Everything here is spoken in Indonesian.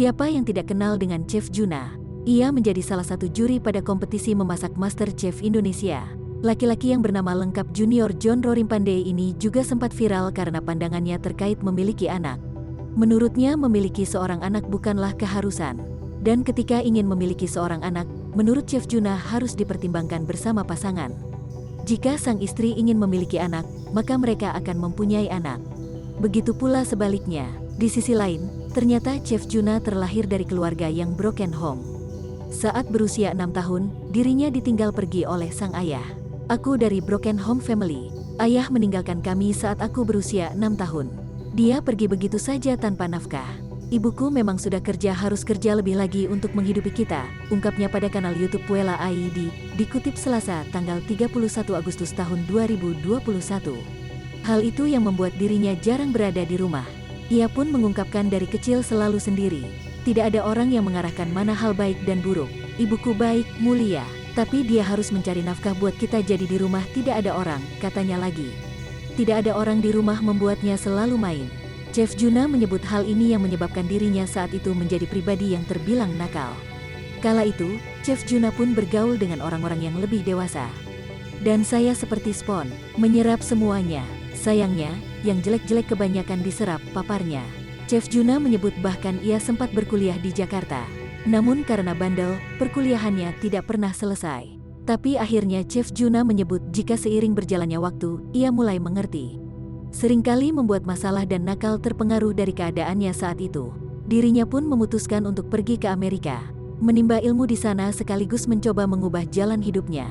Siapa yang tidak kenal dengan Chef Juna? Ia menjadi salah satu juri pada kompetisi memasak Master Chef Indonesia. Laki-laki yang bernama lengkap Junior John Rorimpandey ini juga sempat viral karena pandangannya terkait memiliki anak. Menurutnya memiliki seorang anak bukanlah keharusan. Dan ketika ingin memiliki seorang anak, menurut Chef Juna harus dipertimbangkan bersama pasangan. Jika sang istri ingin memiliki anak, maka mereka akan mempunyai anak. Begitu pula sebaliknya. Di sisi lain, ternyata Chef Juna terlahir dari keluarga yang broken home. Saat berusia 6 tahun, dirinya ditinggal pergi oleh sang ayah. Aku dari broken home family. Ayah meninggalkan kami saat aku berusia 6 tahun. Dia pergi begitu saja tanpa nafkah. Ibuku memang sudah harus kerja lebih lagi untuk menghidupi kita, ungkapnya pada kanal YouTube Puella ID, dikutip Selasa tanggal 31 Agustus tahun 2021. Hal itu yang membuat dirinya jarang berada di rumah. Ia pun mengungkapkan dari kecil selalu sendiri. Tidak ada orang yang mengarahkan mana hal baik dan buruk. Ibuku baik, mulia, tapi dia harus mencari nafkah buat kita jadi di rumah tidak ada orang, katanya lagi. Tidak ada orang di rumah membuatnya selalu main. Chef Juna menyebut hal ini yang menyebabkan dirinya saat itu menjadi pribadi yang terbilang nakal. Kala itu, Chef Juna pun bergaul dengan orang-orang yang lebih dewasa. Dan saya seperti spon, menyerap semuanya. Sayangnya, yang jelek-jelek kebanyakan diserap, paparnya. Chef Juna menyebut bahkan ia sempat berkuliah di Jakarta. Namun karena bandel, perkuliahannya tidak pernah selesai. Tapi akhirnya Chef Juna menyebut jika seiring berjalannya waktu, ia mulai mengerti. Seringkali membuat masalah dan nakal terpengaruh dari keadaannya saat itu. Dirinya pun memutuskan untuk pergi ke Amerika, menimba ilmu di sana sekaligus mencoba mengubah jalan hidupnya.